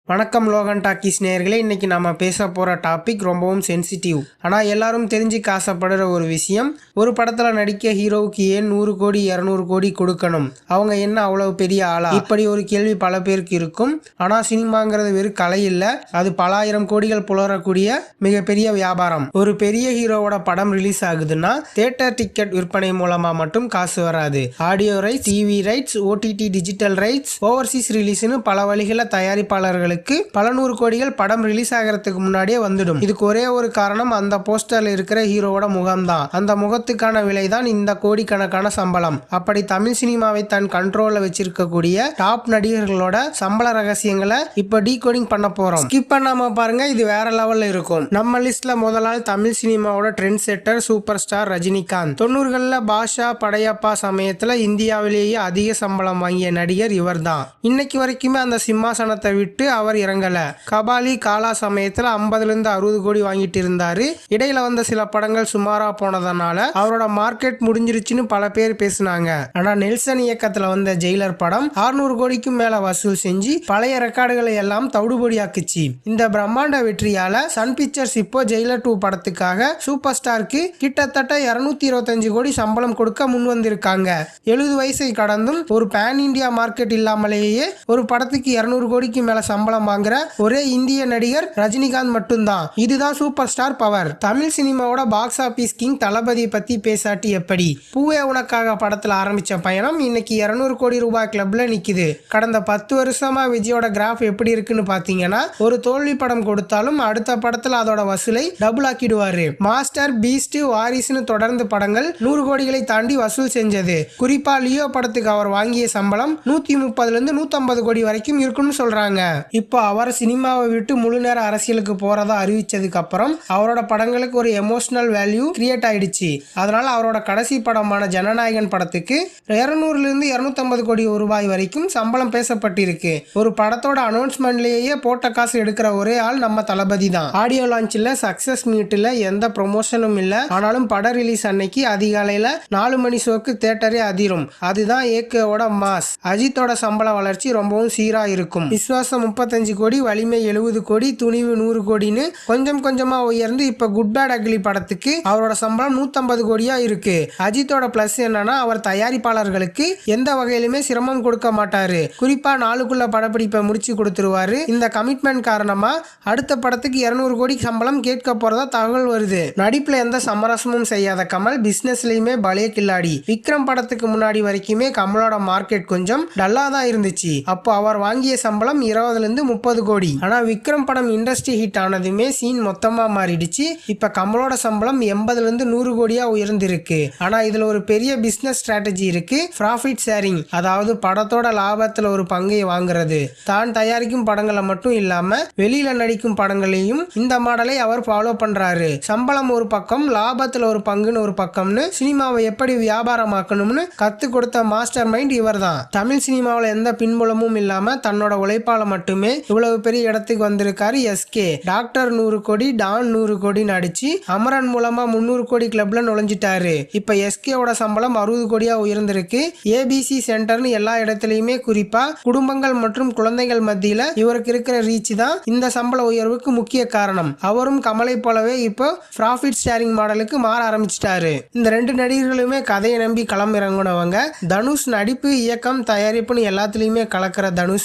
வணக்கம் Logan talkies நேயர்களே. இன்னைக்கு நம்ம பேச போகிற டாபிக் ரொம்பவும் சென்சிட்டிவ். ஆனால் எல்லாரும் தெரிஞ்சுக்க ஆசைப்படுற ஒரு விஷயம், ஒரு படத்தில் நடிக்க ஹீரோவுக்கு ஏன் 100 கோடி 200 கோடி கொடுக்கணும்? அவங்க என்ன அவ்வளவு பெரிய ஆளா? இப்படி ஒரு கேள்வி பல பேருக்கு இருக்கும். ஆனால் சினிமாங்கிறது வெறும் கலை இல்லை, அது பல ஆயிரம் கோடிகள் புலரக்கூடிய மிகப்பெரிய வியாபாரம். ஒரு பெரிய ஹீரோவோட படம் ரிலீஸ் ஆகுதுன்னா தியேட்டர் டிக்கெட் விற்பனை மூலமாக மட்டும் காசு வராது. Audio rights, TV rights, OTT digital rights, overseas ரிலீஸ்னு பல வழிகளில் தயாரிப்பாளர்களுக்கு பல 100 கோடிகள் படம் ரிலீஸ் ஆகிறதுக்கு முன்னாடியே வந்துடும். இதுக்கு ஒரே ஒரு காரணம், அந்த போஸ்டர்ல இருக்கிற ஹீரோவோட முகம்தான். அந்த முகத்துக்கான விலைதான் இந்த கோடிக்கணக்கான சம்பளம். அப்படி தமிழ் சினிமாவை தன் கண்ட்ரோல்ல வச்சிருக்கக்கூடிய டாப் நடிகர்களோட சம்பள ரகசியங்களை இப்ப டீகோடிங் பண்ண போறோம். ஸ்கிப் பண்ணாம பாருங்க, இது வேற லெவல்ல இருக்கும். நம்ம லிஸ்ட்ல முதலாள் தமிழ் சினிமாவோட trend setter super star Rajinikanth. 90களில் பாஷா படையப்பா சமயத்துல இந்தியாவிலேயே அதிக சம்பளம் வாங்கிய நடிகர் இவர் தான். இன்னைக்கு வரைக்குமே அந்த சிம்மாசனத்தை விட்டு அவர் இறங்கல. கபாலி, காலா சமயத்துல 50லிருந்து 60 கோடி வாங்கிட்டு இருந்தாரு. இடையில வந்த சில படங்கள் சுமாரா போனதனால அவரோட மார்க்கெட் முடிஞ்சிருச்சுன்னு பல பேர் பேசினாங்க. ஆனா நெல்சன் இயக்கத்துல வந்த ஜெயிலர் படம் 600 கோடிக்கும் மேல வசூல் செஞ்சு பழைய ரெக்கார்டுகளை எல்லாம் தவிடுபடியாக்குச்சு. இந்த பிரம்மாண்ட வெற்றியால சன் பிக்சர்ஸ் இப்போ ஜெயிலர் 2 படத்துக்காக சூப்பர் ஸ்டாருக்கு கிட்டத்தட்ட 225 கோடி சம்பளம் கொடுக்க முன் வந்திருக்காங்க. 70 வயசை கடந்தும் ஒரு பேன் இந்தியா மார்க்கெட் இல்லாமலேயே ஒரு படத்துக்கு 200 கோடிக்கு மேல சம்பளம் வாங்குற ஒரே இந்திய நடிகர் ரஜினிகாந்த் மட்டும்தான். இதுதான் சூப்பர் ஸ்டார் பவர். தமிழ் சினிமாவோட பாக்ஸ் ஆபீஸ் கிங் தளபதியை பத்தி பேசாட்டி எப்படி? பூவே உனக்காக படத்துல ஆரம்பிச்ச பயணம் இன்னைக்கு 200 கோடி ரூபாய் கிளப்ல நிக்குது. கடந்த 10 வருஷமா விஜயோட கிராஃப் எப்படி இருக்குன்னு பாத்தீங்கன்னா, ஒரு தோல்வி படம் கொடுத்தாலும் அடுத்த படத்துல அதோட வசூலை டபுள் ஆக்கிடுவாரு. மாஸ்டர், பீஸ்ட், வாரிசுன்னு தொடர்ந்து படங்கள் 100 கோடிகளை தாண்டி வசூல் செஞ்சது. குறிப்பா லியோ படத்துக்கு அவர் வாங்கிய சம்பளம் 130லிருந்து 150 கோடி வரைக்கும் இருக்குன்னு சொல்றாங்க. இப்போ அவர் சினிமாவை விட்டு முழு நேர அரசியலுக்கு போறதா அறிவிச்சதுக்கு அப்புறம் அவரோட படங்களுக்கு ஒரு எமோஷனல் வேல்யூ கிரியேட் ஆயிடுச்சு. அதனால அவரோட கடைசி படமான ஜனநாயகன் படத்துக்கு 200லிருந்து 250 கோடி ரூபாய் வரைக்கும் சம்பளம் பேசப்பட்டிருக்கு. ஒரு படத்தோட அனௌன்ஸ்மெண்ட்லயே போட்ட காசு எடுக்கிற ஒரே ஆள் நம்ம தளபதி தான். ஆடியோ லான்ச்ல, சக்சஸ் மீட்ல எந்த ப்ரொமோஷனும் இல்ல. ஆனாலும் பட ரிலீஸ் அன்னைக்கு அதிகாலையில 4 மணி ஷோக்கு தியேட்டரே அதிரும். அதுதான் ஏகேவோட மாஸ். அஜித்தோட சம்பள வளர்ச்சி ரொம்பவும் சீரா இருக்கும். விஸ்வாசம் 35 கோடி, வலிமை 70 கோடி, துணிவு 100 கோடின்னு கொஞ்சம் கொஞ்சமா உயர்ந்து இப்ப குட் பேட் அக்லி படத்துக்கு அவரோட சம்பளம் 150 கோடியா இருக்கு. அஜித்தோட பிளஸ் என்னன்னா, அவர் தயாரிப்பாளர்களுக்கு எந்த வகையிலுமே சிரமம் கொடுக்க மாட்டாரு. குறிப்பா நாளுக்குள்ள படப்பிடிப்பை முடிச்சு கொடுத்துருவாரு. இந்த கமிட்மெண்ட் காரணமா அடுத்த படத்துக்கு 200 கோடி சம்பளம் கேட்க போறதா தகவல் வருது. நடிப்புல எந்த சமரசமும் செய்யாத கமல் பிசினஸ்லயுமே பலே கில்லாடி. விக்ரம் படத்துக்கு முன்னாடி வரைக்குமே கமலோட மார்க்கெட் கொஞ்சம் டல்லா தான் இருந்துச்சு. அப்போ அவர் வாங்கிய சம்பளம் 20லிருந்து 30 கோடி. ஆனா விக்ரம் படம் இண்டஸ்ட்ரி ஹிட் ஆனதுமே சீன் மொத்தமா மாறிடுச்சு. இப்ப கமலோட சம்பளம் 80லிருந்து 100 கோடியா உயர்ந்திருக்கு. ஆனா இதுல ஒரு பெரிய பிசினஸ் ஸ்ட்ராட்டஜி இருக்கு, ப்ராஃபிட் ஷேரிங். அதாவது படத்தோட லாபத்துல ஒரு பங்கை வாங்குறது. தான் தயாரிக்கும் படங்களை மட்டும் இல்லாம வெளியில நடிக்கும் படங்களையும் இந்த மாடலை அவர் ஃபாலோ பண்றாரு. சம்பளம் ஒரு பக்கம், லாபத்துல ஒரு பங்குன்னு ஒரு பக்கம்னு சினிமாவை எப்படி வியாபாரமாக்கணும்னு கத்து கொடுத்த மாஸ்டர் மைண்ட் இவர் தான். தமிழ் சினிமாவில் எந்த பின்புலமும் இல்லாம தன்னோட உழைப்பால மட்டுமே இவ்வளவு பெரிய இடத்துக்கு வந்திருக்காரு எஸ்கே. டாக்டர் 100 கோடி, டான் 100 கோடி நடிச்சு அமரன் மூலமா 300 கோடி கிளப்ல நுழைஞ்சிட்டாரு. இப்ப எஸ்கேவோட சம்பளம் 60 கோடியா உயர்ந்திருக்கு. ஏபிசி சென்டர்னு எல்லா இடத்துலயுமே, குறிப்பா குடும்பங்கள் மற்றும் குழந்தைகள் மத்தியில இவருக்கு இருக்கிற ரீச் தான் இந்த சம்பள உயர்வுக்கு முக்கிய காரணம். அவரும் கமலை போலவே இப்போ ப்ராஃபிட் ஷேரிங் மாடலுக்கு மாற ஆரம்பிச்சிட்டாரு. இந்த 2 நடிகர்களுமே கதையை நம்பி களம் இறங்குனவங்க. தனுஷ் நடிப்பு, இயக்கம், தயாரிப்புன்னு எல்லாத்துலயுமே கலக்கிற தனுஷ்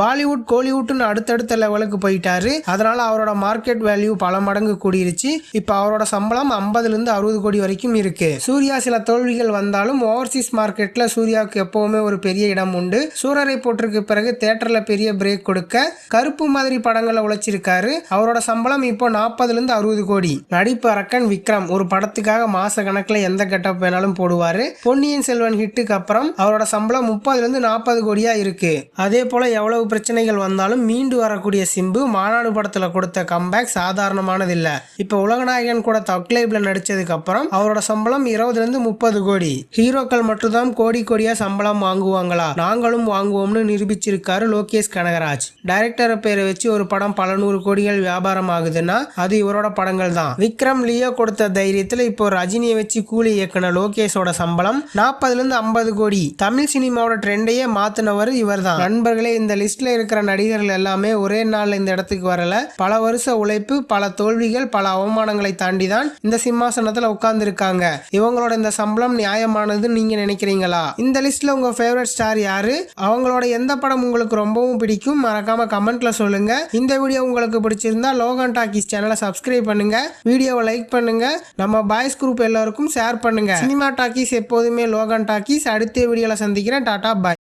பாலிவுட், கோலிவுட்னு அடுத்தடுத்த லெவலுக்கு போயிட்டாரு. அதனால அவரோட மார்க்கெட் வேல்யூ பல மடங்கு கூடிருச்சு. இப்ப அவரோட சம்பளம் 50லிருந்து 60 கோடி வரைக்கும் இருக்கு. சூர்யா சில தோல்விகள் வந்தாலும் ஓவர்சீஸ் மார்க்கெட்ல சூர்யாவுக்கு எப்பவுமே ஒரு பெரிய இடம் உண்டு. சூரரை போட்டிருக்கு பிறகு தியேட்டர்ல பெரிய பிரேக் கொடுக்க கருப்பு மாதிரி படங்களை உழைச்சிருக்காரு. அவரோட சம்பளம் இப்போ 40லிருந்து 60 கோடி. நடிப்பு அரக்கன் விக்ரம் ஒரு படத்துக்காக மாச கணக்குல எந்த கெட்டப் வேணாலும் போடுவாரு. பொன்னியின் செல்வன் ஹிட்டுக்கு அப்புறம் அவரோட சம்பளம் 30லிருந்து 40 கோடியா இருக்கு. அதே போல எவ்வளவு பிரச்சனைகள் வந்தாலும் மீண்டு வரக்கூடிய சிம்பு மாநாடு படத்துல கொடுத்த கம்பேக் சாதாரணமானது இல்ல. இப்ப உலகநாயகன் கூட தக்லைவ்ல நடிச்சதுக்கு அப்புறம் அவரோட சம்பளம் 20லிருந்து 30 கோடி. ஹீரோக்கள் மட்டும்தான் கோடி கோடியா சம்பளம் வாங்குவாங்களா? நாங்களும் வாங்குவோம்னு நிரூபிச்சிருக்காரு லோகேஷ் கனகராஜ். டைரக்டர் பேரை வச்சு ஒரு படம் பல 100 கோடிகள் வியாபாரம் ஆகுதுன்னா அது இவரோட படங்கள் தான். விக்ரம், லியோ கொடுத்த தைரியத்துல இப்போ ரஜினியை வச்சு கூலி இயக்குன லோகேஷோட சம்பளம் 40லிருந்து 50 கோடி. தமிழ் சினிமாவோட ட்ரெண்டையே மாத்தினவர் இவர் தான். நண்பர்களே, இந்த லிஸ்ட்ல இருக்கிற நடிகர்கள் ஸ்டார்கள் எல்லாமே ஒரே நாள்ல இந்த இடத்துக்கு வரல. பல வருஷ உழைப்பு, பல தோல்விகள், பல அவமானங்களை தாண்டி தான் இந்த சிம்மாசனத்துல உட்கார்ந்து இருக்காங்க. இவங்களோட இந்த சம்பளம் நியாயமானதுன்னு நீங்க நினைக்கிறீங்களா? இந்த லிஸ்ட்ல உங்க ஃபேவரட் ஸ்டார் யாரு? அவங்களோட எந்த படம் உங்களுக்கு ரொம்பவும் பிடிக்கும்? மறக்காம கமெண்ட்ல சொல்லுங்க. இந்த வீடியோ உங்களுக்கு பிடிச்சிருந்தா லோகன் டாக்கீஸ் சேனலை சப்ஸ்கிரைப் பண்ணுங்க, வீடியோவை லைக் பண்ணுங்க, நம்ம பாய்ஸ் குரூப் எல்லாருக்கும் ஷேர் பண்ணுங்க. சினிமா டாக்கீஸ் எப்போதுமே லோகன் டாக்கீஸ். அடுத்த வீடியோல சந்திக்கிறேன். டாடா பாய்.